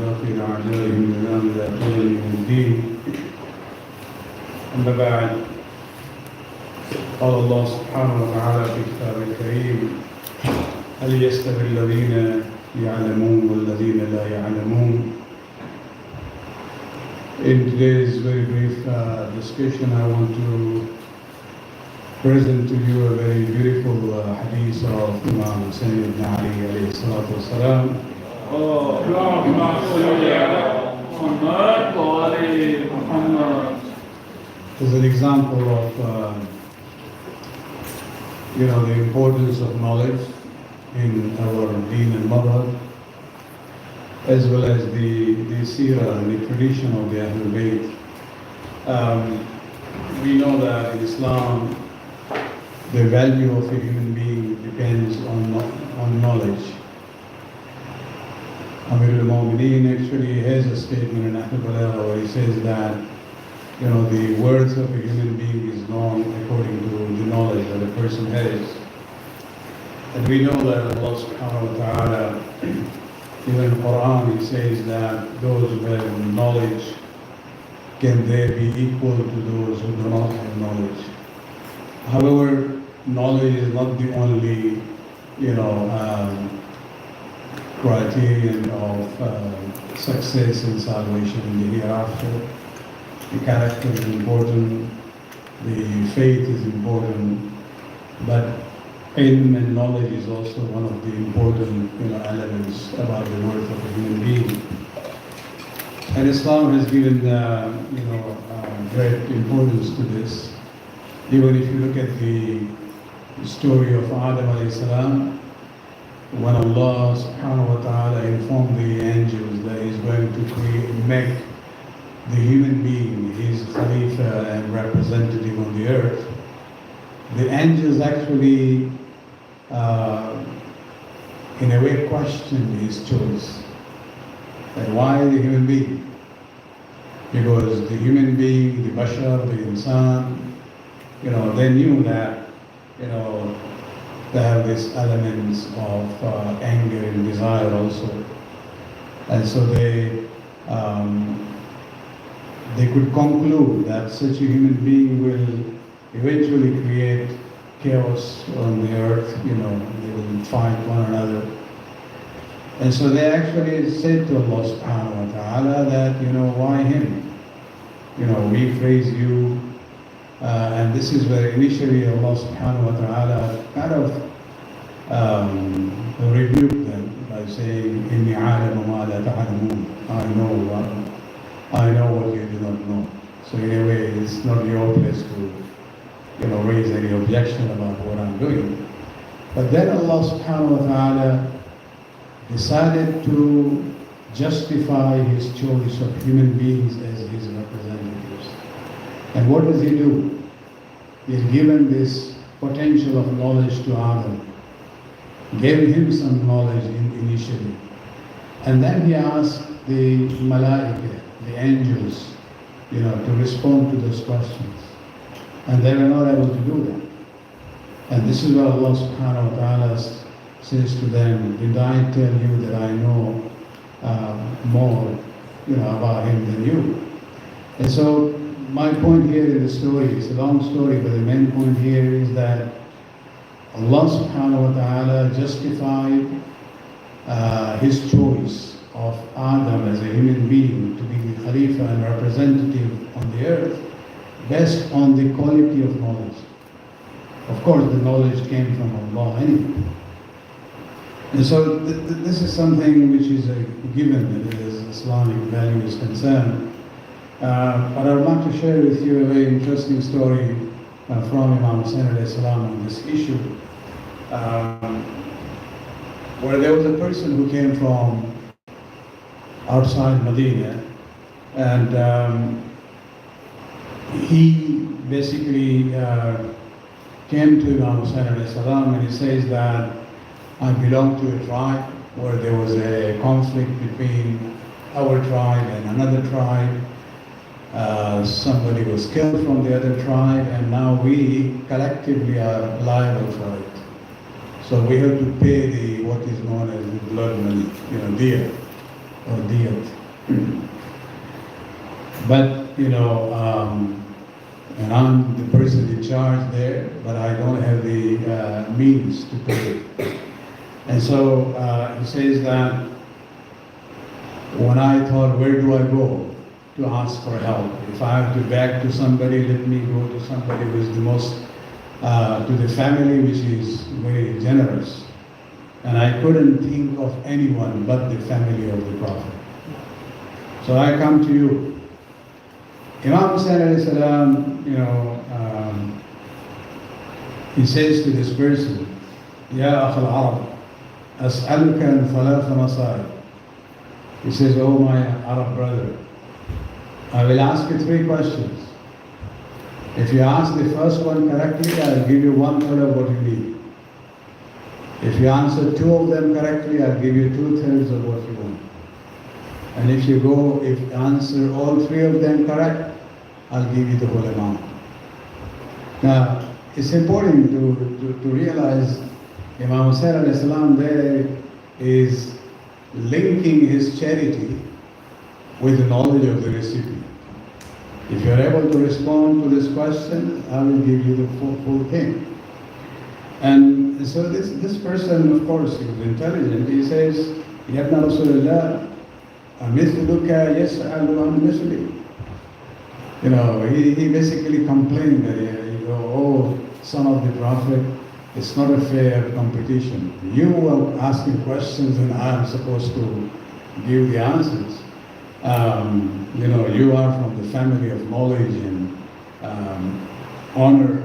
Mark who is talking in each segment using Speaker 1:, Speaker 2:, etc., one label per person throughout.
Speaker 1: باقي أعدائهم بنام لا قول من الدين. أما بعد، قال الله سبحانه وتعالى في كتابه الكريم: هل يستوي الذين يعلمون والذين لا يعلمون. In today's very brief discussion, I want to present to you a very beautiful hadith of Imam Hussein ibn Ali alayhi salatu wasalam. As an example of the importance of knowledge in our deen and madhab, as well as the seerah and the tradition of the Ahlul Bayt. We know that in Islam, the value of a human being depends on knowledge. Amir al-Mu'mineen actually has a statement in Ahl Balagha where he says that the worth of a human being is known according to the knowledge that a person has. And we know that Allah subhanahu wa ta'ala, even in the Quran, he says that those who have knowledge, can they be equal to those who do not have knowledge? However, knowledge is not the only, criterion of success and salvation in the hereafter. The character is important, the faith is important, but ilm and knowledge is also one of the important elements about the worth of a human being. And Islam has given great importance to this. Even if you look at the story of Adam alayhi salam, when Allah subhanahu wa ta'ala informed the angels that He's going to make the human being his Khalifa and representative on the earth, the angels actually in a way questioned his choice. And why the human being? Because the human being, the bashar, the insan, they knew that, they have these elements of anger and desire also. And so they could conclude that such a human being will eventually create chaos on the earth, they will fight one another. And so they actually said to Allah subhanahu wa ta'ala that, why him? We praise you. And this is where initially Allah subhanahu wa ta'ala kind of rebuked them by saying, Inni a'lamu ma la ta'lamun. I know what you do not know. So in a way, it's not your place to raise any objection about what I'm doing. But then Allah subhanahu wa ta'ala decided to justify His choice of human beings as His representatives. And what does He do? He's given this potential of knowledge to Adam, gave him some knowledge initially. And then He asked the malaika, the angels, to respond to those questions. And they were not able to do that. And this is what Allah subhanahu wa ta'ala says to them, did I tell you that I know more about him than you? And so my point here in the story, it's a long story, but the main point here is that Allah subhanahu wa ta'ala justified His choice of Adam as a human being to be the Khalifa and representative on the earth based on the quality of knowledge. Of course, the knowledge came from Allah anyway. And so this is something which is a given as Islamic value is concerned. But I would like to share with you a very interesting story from Imam Hussein alayhi salam on this issue, where there was a person who came from outside Medina, and he basically came to Imam Hussein alayhi salam, and he says that I belong to a tribe where there was a conflict between our tribe and another tribe. Somebody was killed from the other tribe, and now we collectively are liable for it. So we have to pay what is known as the blood money, dear. or diyat. But, and I'm the person in charge there, but I don't have the means to pay it. And so he says that when I thought, where do I go to ask for help? If I have to beg to somebody, let me go to somebody who is the most, to the family which is very generous. And I couldn't think of anyone but the family of the Prophet. So I come to you. Imam Hussain alayhi salam, he says to this person, Ya Akh al-Arab, as'aluka an thalatha masail. He says, oh my Arab brother, I will ask you 3 questions. If you ask the first one correctly, I'll give you 1/3 of what you need. If you answer 2 of them correctly, I'll give you 2/3 of what you want. And if you answer all 3 of them correct, I'll give you the whole amount. Now, it's important to realize Imam Hussain alayhi salam there is linking his charity with the knowledge of the recipient. If you're able to respond to this question, I will give you the full thing. And so this person, of course, he was intelligent. He says, Ya ibn Rasulullah, amithluka yas'alu an mithli. He basically complained that, oh, son of the Prophet, it's not a fair competition. You are asking questions and I'm supposed to give the answers. You are from the family of knowledge and honor.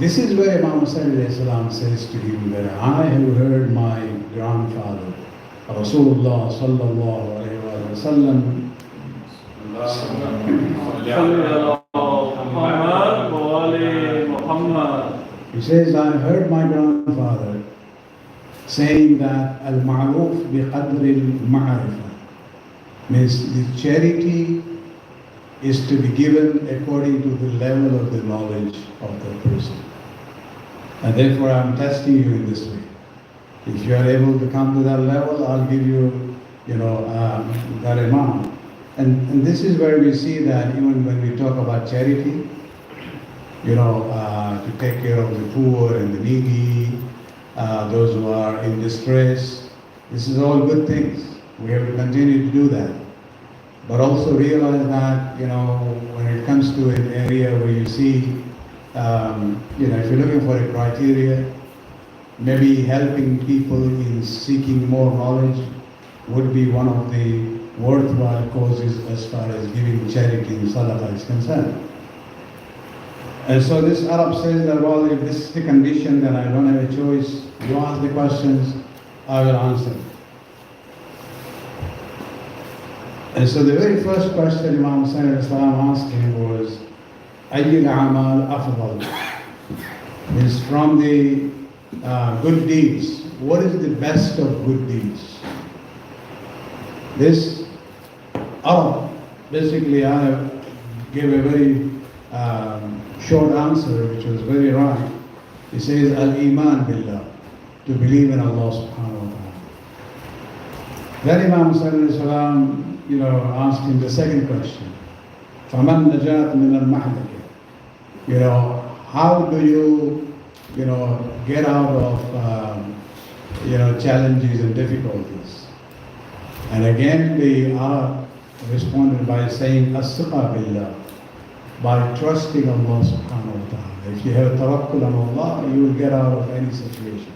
Speaker 1: This is where Imam Hussain alayhi salam says to him that I have heard my grandfather, Rasulullah sallallahu alayhi wa sallam, he says, I heard my grandfather saying that al-ma'ruf bi-qadri al-ma'rifa, means the charity is to be given according to the level of the knowledge of the person. And therefore I'm testing you in this way. If you are able to come to that level, I'll give you, that amount. And this is where we see that even when we talk about charity, to take care of the poor and the needy, those who are in distress, this is all good things. We have to continue to do that. But also realize that, when it comes to an area where you see, if you're looking for a criteria, maybe helping people in seeking more knowledge would be one of the worthwhile causes as far as giving charity and sadaqah is concerned. And so this Arab says that, well, if this is the condition, then I don't have a choice. You ask the questions, I will answer. And so the very first question Imam Hussain alayhi salam asked him was, Ayyul a'mal afdal? Is from the good deeds, what is the best of good deeds? This Arab, basically I gave a very short answer, which was very right. He says, Al-Iman Billah, to believe in Allah subhanahu wa ta'ala. Then Imam Hussain alayhi salam, asked him the second question. فَمَنْ نَجَاتْ مِنَ الْمَحْلَكِ? How do you, get out of, challenges and difficulties? And again, the Arab responded by saying, as-siqa billah, by trusting Allah subhanahu wa ta'ala. If you have tawakkul on Allah, you will get out of any situation.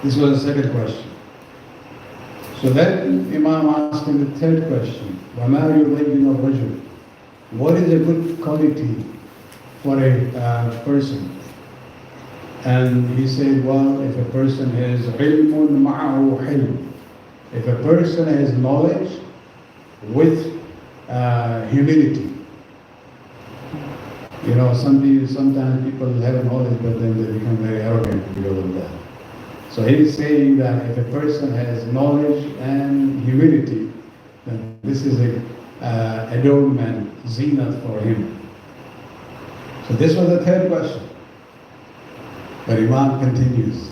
Speaker 1: This was the second question. So then Imam asked him the third question, وَمَا يُضَيِّنُ الرَّجُلُ? What is a good quality for a person? And he said, well, if a person has عِلْمٌ مَعَهُ حِلْمٌ, if a person has knowledge with humility. Sometimes people have knowledge, but then they become very arrogant because of that. So he's saying that if a person has knowledge and humility, then this is a adornment, zenith for him. So this was the third question. But Imam continues.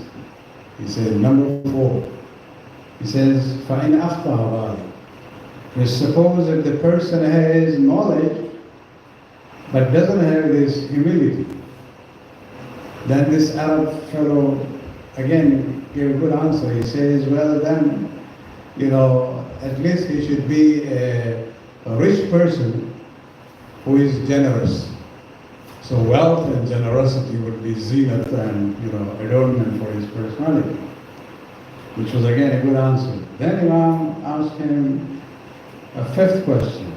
Speaker 1: He said, number 4, He says, فَإِنْ أَخْطَأَ غَالِبٌ. Let's suppose that the person has knowledge but doesn't have this humility. Then this Arab fellow again gave a good answer. He says, well then, at least he should be a rich person who is generous. So wealth and generosity would be zinat and adornment for his personality, which was again a good answer. Then Imam asked him a fifth question.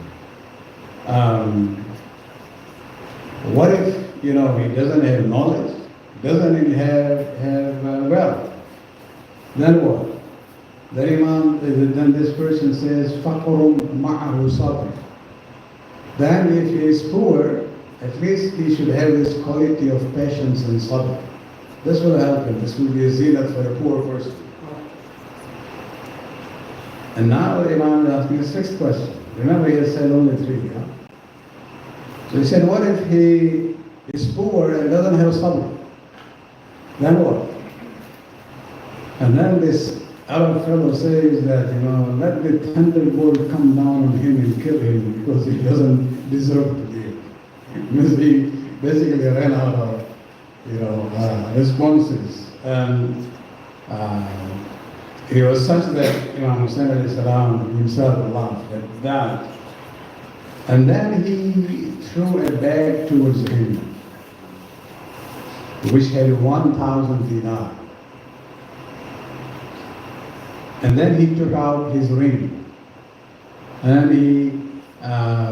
Speaker 1: What if he doesn't have knowledge, doesn't have wealth? Then what? Then this person says, فَقْرٌ مَعَهُ صَبْرٌ. Then if he is poor, at least he should have this quality of patience and sabr. This will help him. This will be a zinat for a poor person. And now the Imam is asking the sixth question. Remember, he has said only three. Huh? So he said, what if he is poor and doesn't have sabr? Then what? And then this Arab fellow says that, let the thunderbolt come down on him and kill him because he doesn't deserve to live. He basically ran out of, responses. And he was such that Imam Hussain alayhi salam himself laughed at that. And then he threw a bag towards him, which had 1,000 dinar. And then he took out his ring, and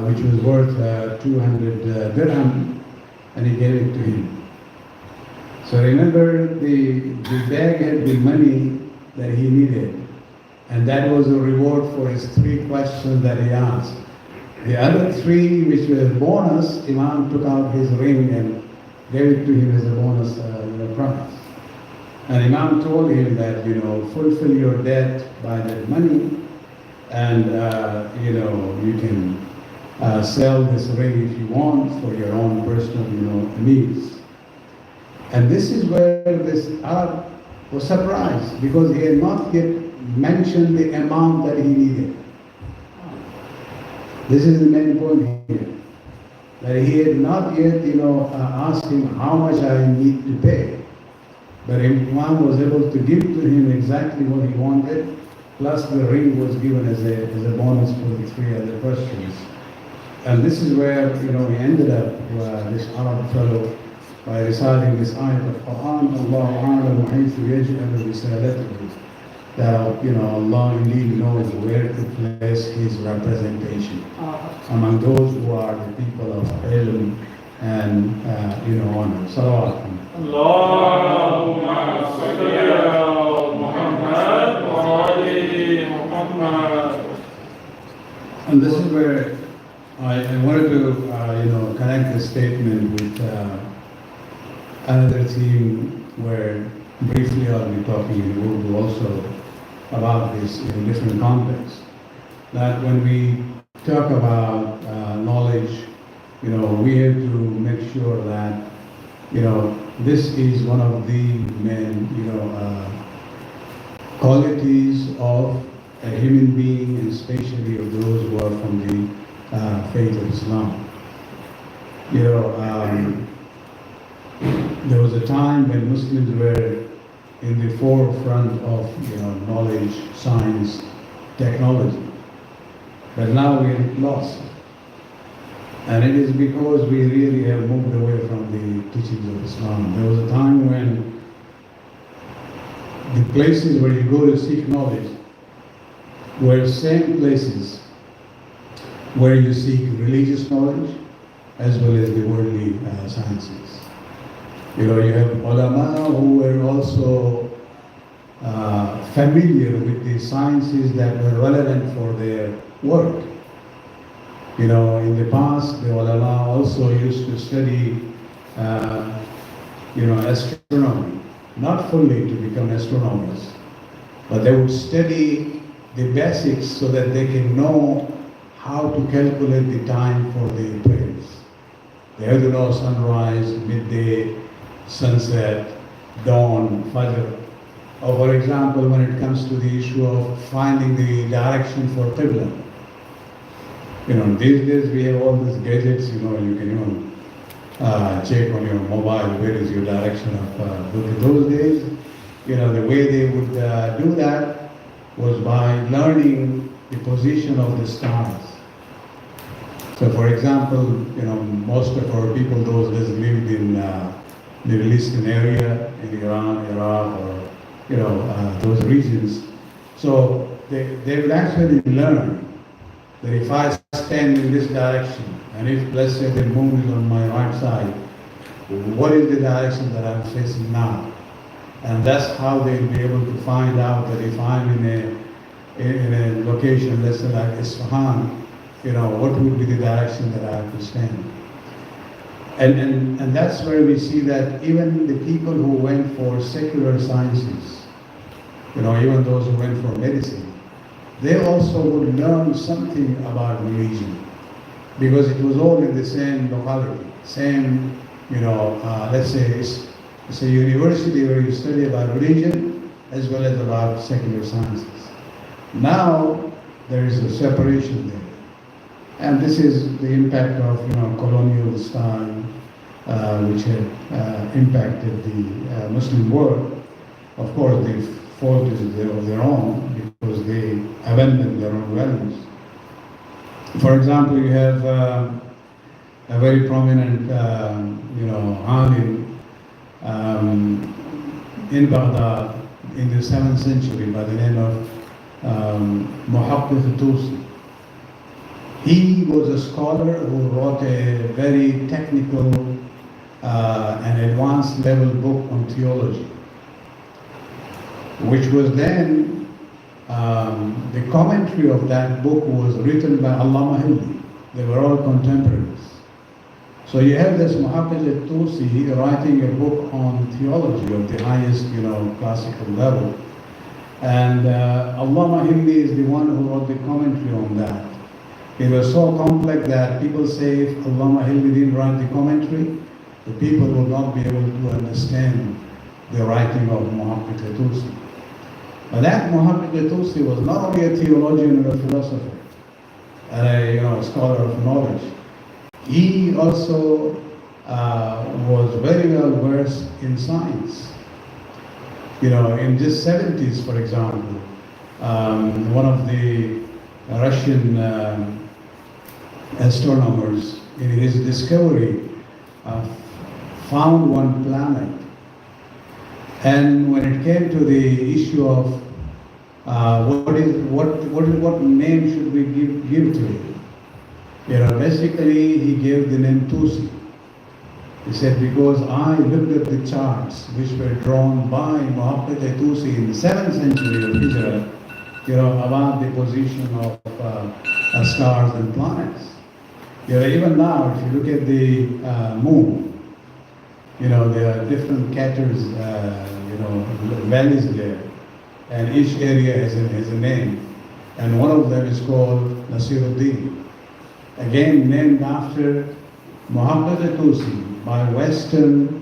Speaker 1: which was worth 200 dirham, and he gave it to him. So remember, the bag had the money that he needed, and that was a reward for his three questions that he asked. The other three, which were bonus, Imam took out his ring and gave it to him as a bonus prize. And Imam told him that, fulfill your debt by that money, and you can sell this ring if you want for your own personal, needs. And this is where this Arab was surprised, because he had not yet mentioned the amount that he needed. This is the main point here, that he had not yet, asked him how much I need to pay. But Imam was able to give to him exactly what he wanted, plus the ring was given as a bonus for the three other questions. And this is where, he ended up, this Arab fellow, by reciting this ayat of Quran, Allahu a'lamu haythu yaj'alu risalatahu, that, Allah indeed knows where to place His representation among those who are the people of ilm and, honor. Salawat.
Speaker 2: Allahumma salli ala Muhammad wa ali Muhammad.
Speaker 1: And this is where I wanted to, connect this statement with another theme where briefly I'll be talking in Urdu also about this in different contexts. That when we talk about knowledge, we have to make sure that, this is one of the main, qualities of a human being, and especially of those who are from the faith of Islam. There was a time when Muslims were in the forefront of knowledge, science, technology. But now we are lost. And it is because we really have moved away from the teachings of Islam. There was a time when the places where you go to seek knowledge were same places where you seek religious knowledge as well as the worldly sciences. You have ulama who were also familiar with the sciences that were relevant for their work. In the past, the ulama also used to study, astronomy, not fully to become astronomers, but they would study the basics so that they can know how to calculate the time for the prayers. They have to know sunrise, midday, sunset, dawn, fajr, Or for example, when it comes to the issue of finding the direction for Qibla. These days we have all these gadgets, you can even check on your mobile where is your direction of look. Those days, the way they would do that was by learning the position of the stars. So for example, most of our people those days lived in Middle Eastern area, in Iran, Iraq, or those regions. So they would actually learn that if I stand in this direction, and if let's say the moon is on my right side, what is the direction that I'm facing now? And that's how they'll be able to find out that if I'm in a location, let's say like Isfahan, what would be the direction that I have to stand. And that's where we see that even the people who went for secular sciences, even those who went for medicine, they also would learn something about religion, because it was all in the same locality, same, let's say it's a university where you study about religion as well as about secular sciences. Now there is a separation there. And this is the impact of colonial style, which had impacted the Muslim world. Of course, the fault is of their own because they abandoned their own values. For example, you have a very prominent, alim in Baghdad in the 7th century by the name of Tusi. He was a scholar who wrote a very technical and advanced level book on theology, which was then, the commentary of that book was written by Allama Hilli. They were all contemporaries. So you have this Muhammad Tusi writing a book on theology of the highest, classical level. And Allama Hilli is the one who wrote the commentary on that. It was so complex that people say if Allama Hilli didn't write the commentary, the people will not be able to understand the writing of Muhammad Tusi. But that Muhammad Tusi was not only a theologian and a philosopher, and a scholar of knowledge. He also was very well versed in science. In the 70s, for example, one of the Russian astronomers, in his discovery, found one planet. And when it came to the issue of what name should we give to it, basically he gave the name Tusi. He said, because I looked at the charts which were drawn by Muhammad Tusi in the 7th century of Hijrah, about the position of stars and planets. Even now, if you look at the moon, there are different craters, valleys there, and each area has a name, and one of them is called Nasiruddin, again named after Muhammad Tusi by Western,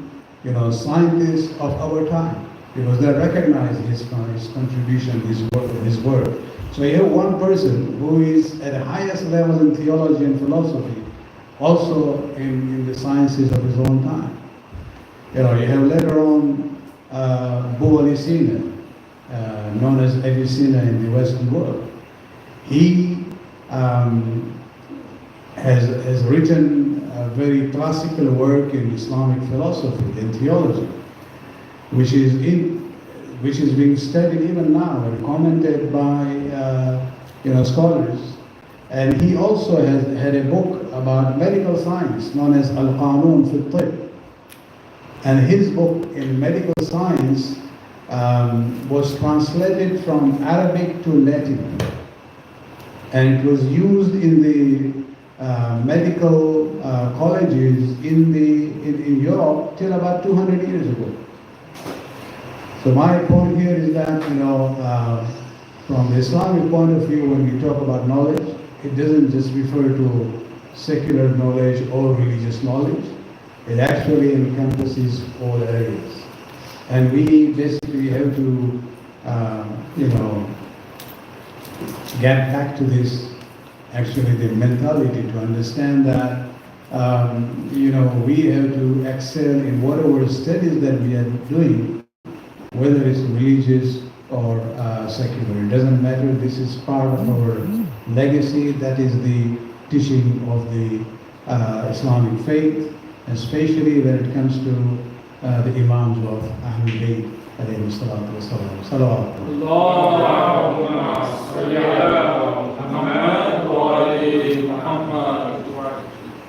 Speaker 1: scientists of our time, because they recognize his contribution, his work. So you have one person who is at the highest level in theology and philosophy, also in the sciences of his own time. You have later on Abu Sina, known as Avicenna in the Western world. He has written a very classical work in Islamic philosophy and theology, which is being studied even now and commented by scholars. And he also had a book about medical science known as Al-Qanun fi al-Tibb. And his book in medical science was translated from Arabic to Latin, and it was used in the medical colleges in Europe till about 200 years ago. So my point here is that, from the Islamic point of view, when we talk about knowledge, it doesn't just refer to secular knowledge or religious knowledge. It actually encompasses all areas. And we basically have to you know, get back to this, actually the mentality to understand that, you know, we have to excel in whatever studies that we are doing, whether it's religious or secular. It doesn't matter. This is part of our legacy. That is the teaching of the Islamic faith, especially when it comes to the Imams of Ahlul Bayt, alayhi salatu wasalam. Salawat.
Speaker 2: Allahumma salli ala Muhammad wa ali Muhammad.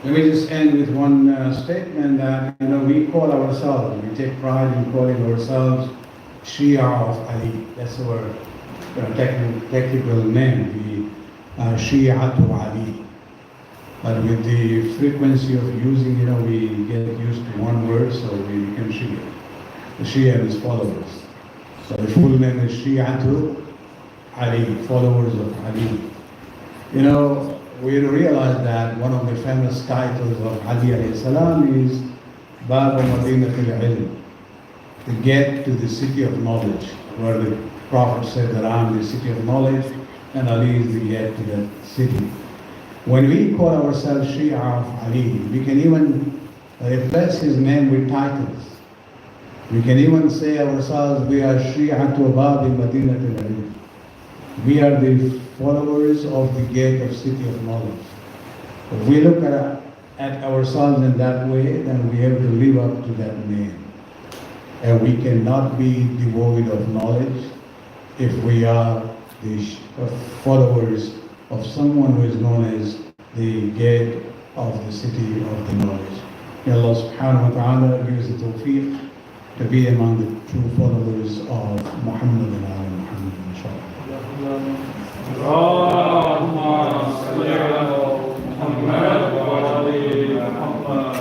Speaker 1: Let me just end with one statement that, you know, we call ourselves, we take pride in calling ourselves Shia of Ali. That's our technical name, the Shi'atu Ali. But with the frequency of using, you know, we get used to one word, so we become Shia. The Shia and his followers. So the full name is Shi'atu Ali, followers of Ali. You know, we realize that one of the famous titles of Ali alayhi salam is Bab Madinat al-Ilm, to get to the city of knowledge, where the Prophet said that I am the city of knowledge and Ali is the gate to that city. When we call ourselves Shia of Ali, we can even replace his name with titles. We can even say ourselves, we are Shi'atu Bab Madinat al-Ilm. We are the followers of the gate of city of knowledge. If we look at ourselves in that way, then we have to live up to that name. And we cannot be devoid of knowledge if we are the followers of someone who is known as the gate of the city of the knowledge. May Allah subhanahu wa ta'ala give us the tawfiq to be among the true followers of Muhammad and Ali Muhammad, inshallah.
Speaker 2: Allahumma salli ala Muhammad wa ali Muhammad.